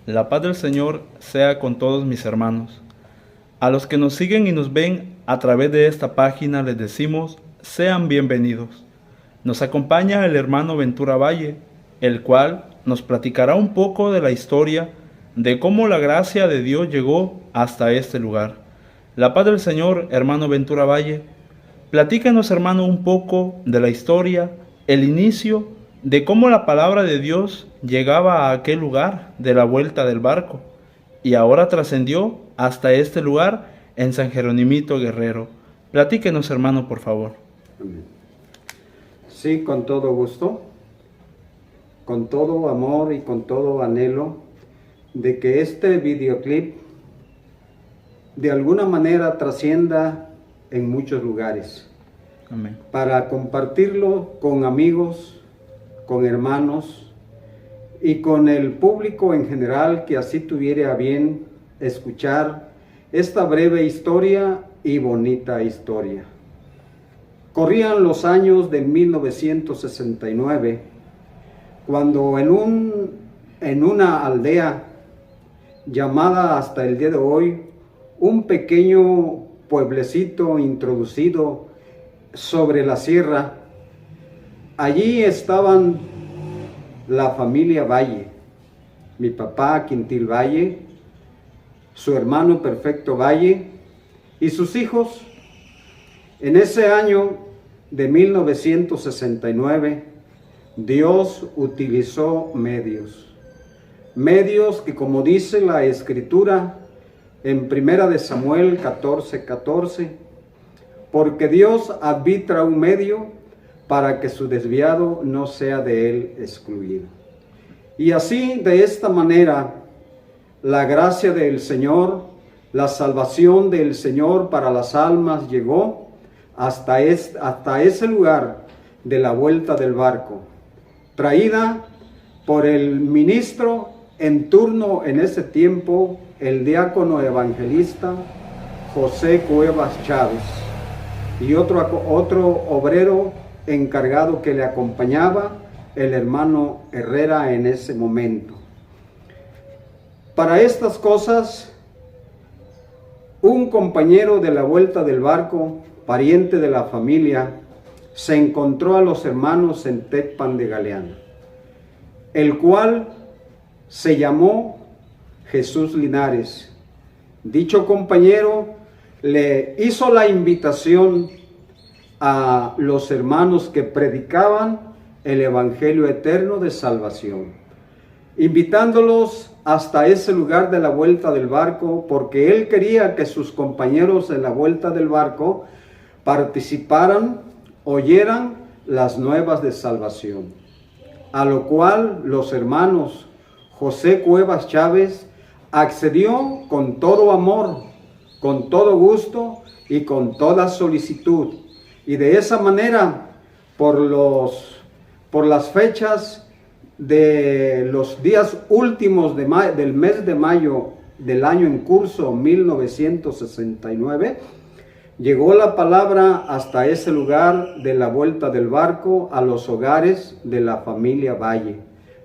La paz del Señor sea con todos mis hermanos. A los que nos siguen y nos ven a través de esta página les decimos, sean bienvenidos. Nos acompaña el hermano Ventura Valle, el cual nos platicará un poco de la historia de cómo la gracia de Dios llegó hasta este lugar. La paz del Señor, hermano Ventura Valle. Platícanos, hermano, un poco de la historia, el inicio de cómo la palabra de Dios llegaba a aquel lugar de la vuelta del barco y ahora trascendió hasta este lugar en San Jeronimito Guerrero. Platíquenos, hermano, por favor. Sí, con todo gusto, con todo amor y con todo anhelo de que este videoclip de alguna manera trascienda en muchos lugares. Amén. Para compartirlo con amigos, con hermanos y con el público en general que así tuviera a bien escuchar esta breve historia y bonita historia. Corrían los años de 1969, cuando en una aldea llamada hasta el día de hoy un pequeño pueblecito introducido sobre la sierra, allí estaban la familia Valle, mi papá Quintil Valle, su hermano Perfecto Valle y sus hijos. En ese año de 1969, Dios utilizó medios que, como dice la Escritura en 1 Samuel 14:14, porque Dios arbitra un medio para que su desviado no sea de él excluido. Y así, de esta manera, la gracia del Señor, la salvación del Señor para las almas llegó hasta ese lugar de la vuelta del barco, traída por el ministro en turno en ese tiempo, el diácono evangelista José Cuevas Chávez, y otro obrero encargado que le acompañaba, el hermano Herrera en ese momento. Para estas cosas, un compañero de la vuelta del barco, pariente de la familia, se encontró a los hermanos en Tecpan de Galeana, el cual se llamó Jesús Linares. Dicho compañero le hizo la invitación a los hermanos que predicaban el Evangelio eterno de salvación, invitándolos hasta ese lugar de la vuelta del barco, porque él quería que sus compañeros en la vuelta del barco participaran, oyeran las nuevas de salvación. A lo cual los hermanos José Cuevas Chávez accedió con todo amor, con todo gusto y con toda solicitud. Y de esa manera, por las fechas de los días últimos del mes de mayo del año en curso 1969, llegó la palabra hasta ese lugar de la vuelta del barco a los hogares de la familia Valle,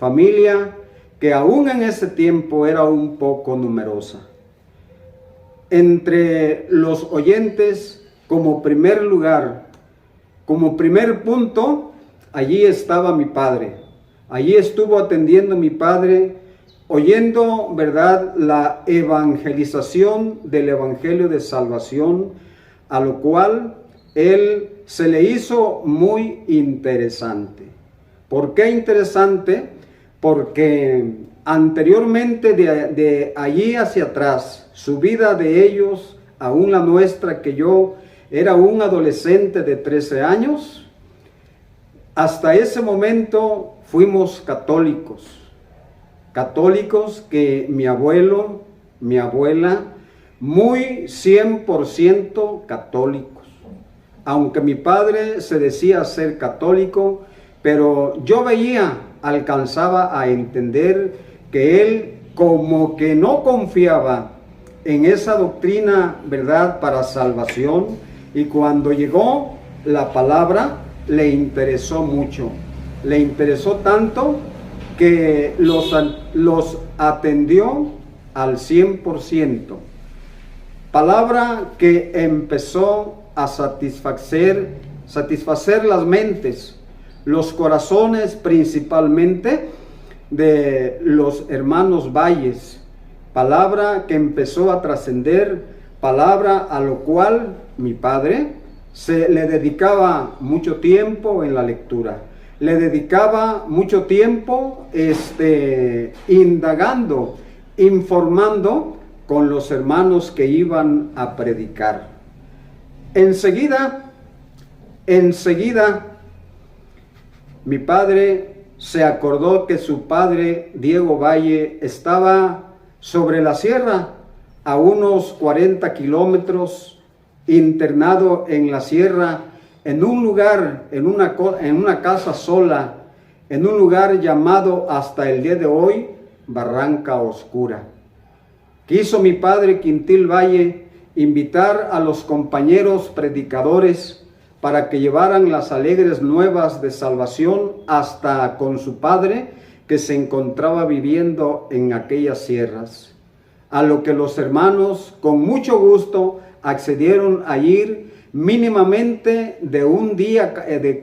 familia que aún en ese tiempo era un poco numerosa. Entre los oyentes, como primer lugar, como primer punto, allí estaba mi padre. Allí estuvo atendiendo mi padre, oyendo, ¿verdad?, la evangelización del Evangelio de Salvación, a lo cual él se le hizo muy interesante. ¿Por qué interesante? Porque anteriormente de allí hacia atrás, su vida de ellos, aún la nuestra, que yo era un adolescente de 13 años, hasta ese momento fuimos católicos que mi abuelo, mi abuela, muy 100% católicos. Aunque mi padre se decía ser católico, pero yo alcanzaba a entender que él como que no confiaba en esa doctrina, ¿verdad?, para salvación, y cuando llegó la palabra le interesó mucho, le interesó tanto que los atendió al 100%. Palabra que empezó a satisfacer las mentes, los corazones principalmente de los hermanos Valles. Palabra que empezó a trascender, palabra a lo cual mi padre se le dedicaba mucho tiempo en la lectura. Le dedicaba mucho tiempo indagando, informando con los hermanos que iban a predicar. Enseguida, mi padre se acordó que su padre, Diego Valle, estaba sobre la sierra, a unos 40 kilómetros, internado en la sierra, en un lugar, en una casa sola, en un lugar llamado hasta el día de hoy Barranca Oscura. Quiso mi padre Quintil Valle invitar a los compañeros predicadores para que llevaran las alegres nuevas de salvación hasta con su padre, que se encontraba viviendo en aquellas sierras. A lo que los hermanos con mucho gusto accedieron a ir mínimamente de un día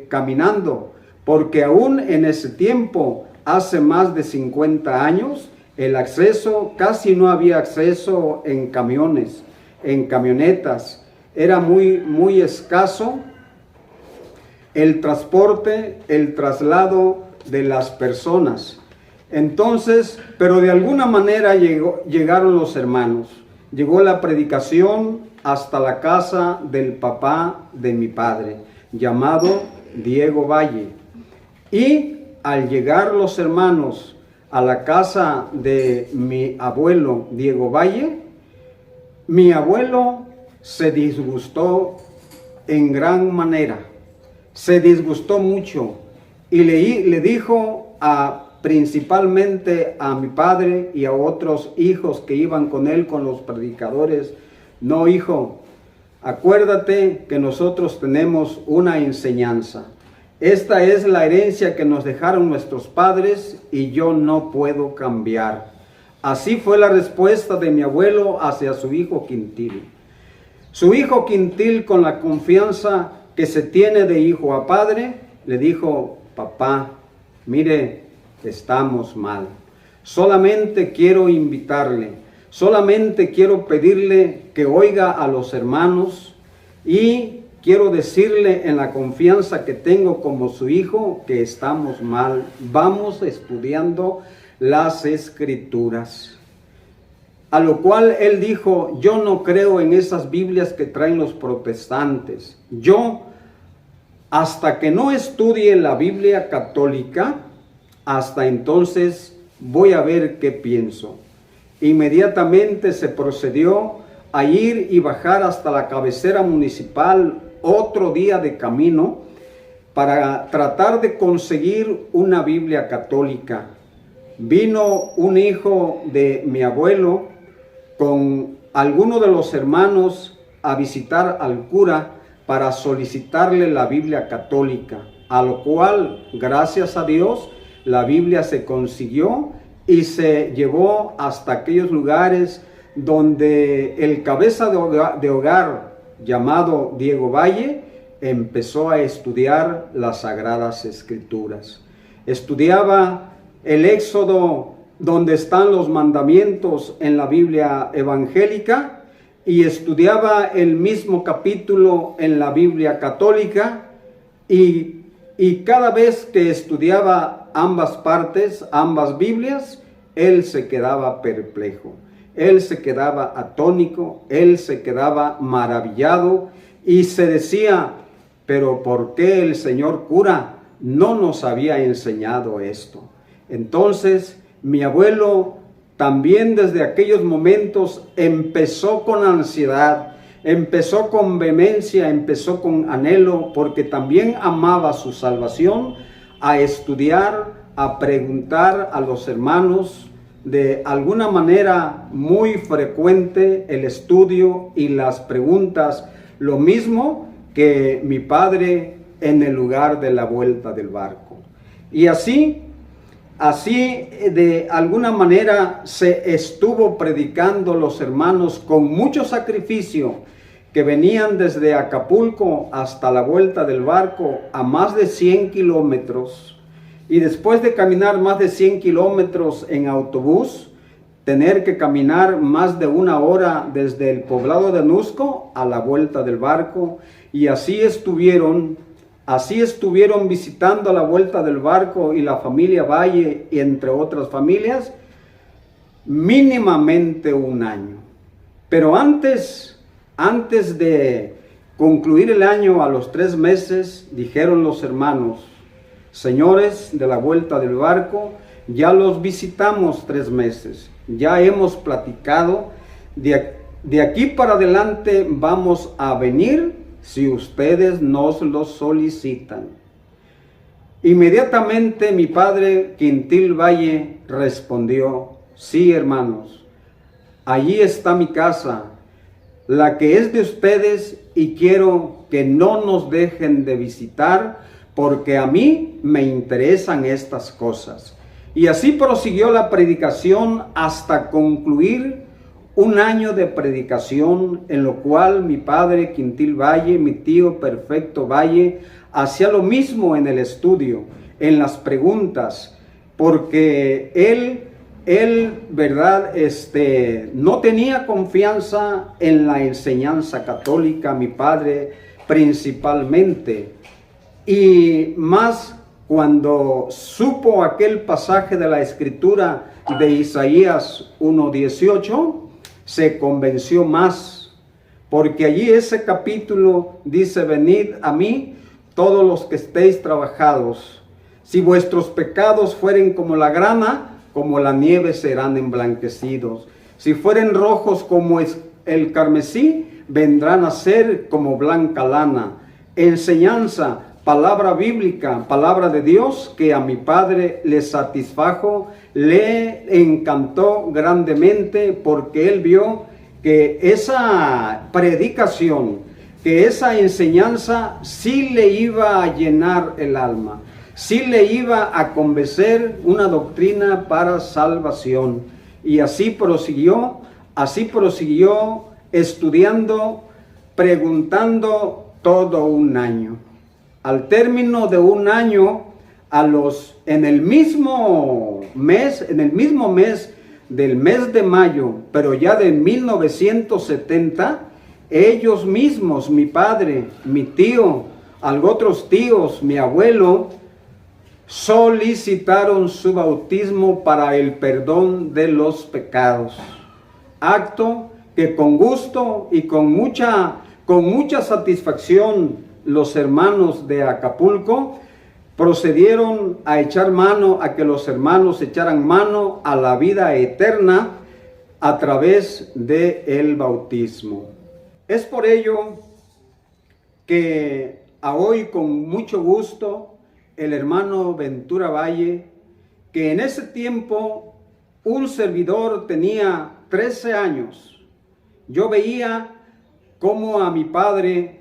caminando, porque aún en ese tiempo, hace más de 50 años, el acceso, casi no había acceso en camiones, en camionetas. Era muy escaso el transporte, el traslado de las personas. Entonces, pero de alguna manera llegaron los hermanos. Llegó la predicación hasta la casa del papá de mi padre, llamado Diego Valle. Y al llegar los hermanos a la casa de mi abuelo Diego Valle, mi abuelo se disgustó en gran manera, se disgustó mucho y le dijo principalmente a mi padre y a otros hijos que iban con él, con los predicadores: no, hijo, acuérdate que nosotros tenemos una enseñanza. Esta es la herencia que nos dejaron nuestros padres y yo no puedo cambiar. Así fue la respuesta de mi abuelo hacia su hijo Quintil. Su hijo Quintil, con la confianza que se tiene de hijo a padre, le dijo: papá, mire, estamos mal. Solamente quiero invitarle, solamente quiero pedirle que oiga a los hermanos y quiero decirle en la confianza que tengo como su hijo que estamos mal. Vamos estudiando las Escrituras. A lo cual él dijo: yo no creo en esas Biblias que traen los protestantes. Yo, hasta que no estudie la Biblia católica, hasta entonces voy a ver qué pienso. Inmediatamente se procedió a ir y bajar hasta la cabecera municipal, otro día de camino, para tratar de conseguir una Biblia católica. Vino un hijo de mi abuelo con alguno de los hermanos a visitar al cura para solicitarle la Biblia católica, a lo cual, gracias a Dios, la Biblia se consiguió y se llevó hasta aquellos lugares donde el cabeza de hogar llamado Diego Valle empezó a estudiar las Sagradas Escrituras. Estudiaba el Éxodo, donde están los mandamientos en la Biblia evangélica, y estudiaba el mismo capítulo en la Biblia católica, y cada vez que estudiaba ambas partes, ambas Biblias, él se quedaba perplejo, él se quedaba atónico, él se quedaba maravillado y se decía: pero ¿por qué el señor cura no nos había enseñado esto? Entonces mi abuelo también desde aquellos momentos empezó con ansiedad, empezó con vehemencia, empezó con anhelo, porque también amaba su salvación, a estudiar, a preguntar a los hermanos, de alguna manera muy frecuente el estudio y las preguntas, lo mismo que mi padre en el lugar de la vuelta del barco. Y así Así, de alguna manera, se estuvo predicando los hermanos con mucho sacrificio, que venían desde Acapulco hasta la vuelta del barco a más de 100 kilómetros. Y después de caminar más de 100 kilómetros en autobús, tener que caminar más de 1 hora desde el poblado de Nusco a la vuelta del barco. Y así estuvieron visitando a la vuelta del barco y la familia Valle, y entre otras familias, mínimamente 1 año. Pero antes de concluir el año, a los 3 meses, dijeron los hermanos: señores de la vuelta del barco, ya los visitamos 3 meses, ya hemos platicado, de aquí para adelante vamos a venir si ustedes nos lo solicitan. Inmediatamente mi padre Quintil Valle respondió: sí, hermanos, allí está mi casa, la que es de ustedes, y quiero que no nos dejen de visitar, porque a mí me interesan estas cosas. Y así prosiguió la predicación hasta concluir 1 año de predicación, en lo cual mi padre Quintil Valle, mi tío Perfecto Valle, hacía lo mismo en el estudio, en las preguntas, porque él, ¿verdad? No tenía confianza en la enseñanza católica, mi padre principalmente, y más cuando supo aquel pasaje de la Escritura de Isaías 1:18, se convenció más, porque allí ese capítulo dice: venid a mí todos los que estéis trabajados, si vuestros pecados fueren como la grana, como la nieve serán emblanquecidos, si fueren rojos como el carmesí, vendrán a ser como blanca lana. Enseñanza, palabra bíblica, palabra de Dios, que a mi padre le satisfajo, le encantó grandemente, porque él vio que esa predicación, que esa enseñanza sí le iba a llenar el alma, sí le iba a convencer, una doctrina para salvación. Y así prosiguió estudiando, preguntando todo 1 año. Al término de 1 año, en el mismo mes del mes de mayo, pero ya de 1970, ellos mismos, mi padre, mi tío, otros tíos, mi abuelo, solicitaron su bautismo para el perdón de los pecados. Acto que con gusto y con mucha satisfacción los hermanos de Acapulco procedieron a echar mano, a que los hermanos echaran mano a la vida eterna a través del bautismo. Es por ello que hoy, con mucho gusto, el hermano Ventura Valle, que en ese tiempo un servidor tenía 13 años, yo veía cómo a mi padre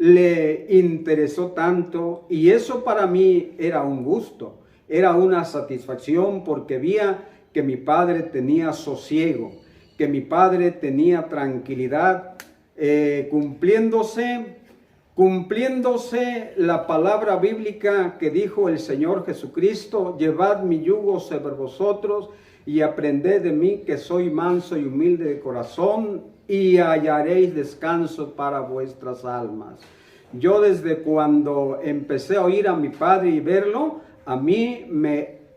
le interesó tanto, y eso para mí era un gusto, era una satisfacción, porque veía que mi padre tenía sosiego, que mi padre tenía tranquilidad, cumpliéndose la palabra bíblica que dijo el Señor Jesucristo: llevad mi yugo sobre vosotros y aprended de mí, que soy manso y humilde de corazón, y hallaréis descanso para vuestras almas. Yo, desde cuando empecé a oír a mi padre y verlo,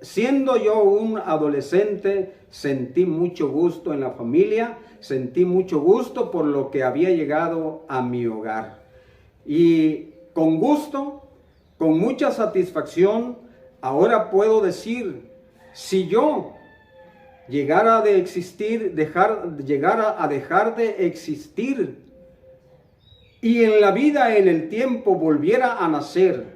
siendo yo un adolescente, sentí mucho gusto en la familia, sentí mucho gusto por lo que había llegado a mi hogar. Y con gusto, con mucha satisfacción, ahora puedo decir: si yo llegara a dejar de existir, y en la vida, en el tiempo, volviera a nacer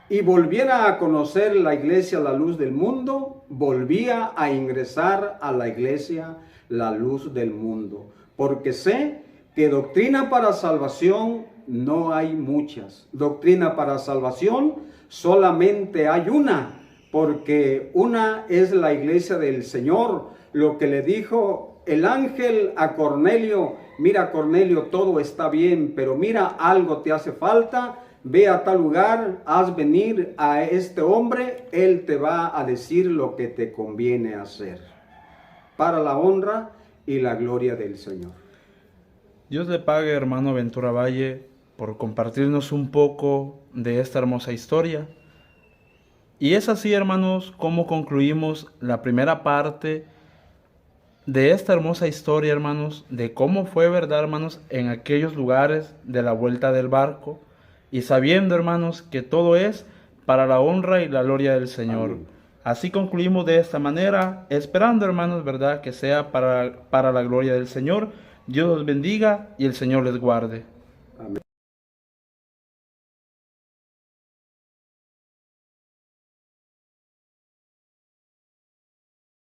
y volviera a conocer la iglesia, la luz del mundo, volvía a ingresar a la iglesia, la luz del mundo, porque sé que doctrina para salvación no hay muchas. Doctrina para salvación solamente hay una, porque una es la iglesia del Señor, lo que le dijo el ángel a Cornelio: mira, Cornelio, todo está bien, pero mira, algo te hace falta, ve a tal lugar, haz venir a este hombre, él te va a decir lo que te conviene hacer, para la honra y la gloria del Señor. Dios le pague, hermano Ventura Valle, por compartirnos un poco de esta hermosa historia. Y es así, hermanos, como concluimos la primera parte de esta hermosa historia, hermanos, de cómo fue, verdad, hermanos, en aquellos lugares de la vuelta del barco, y sabiendo, hermanos, que todo es para la honra y la gloria del Señor. Amén. Así concluimos de esta manera, esperando, hermanos, verdad, que sea para la gloria del Señor. Dios los bendiga y el Señor les guarde. Amén.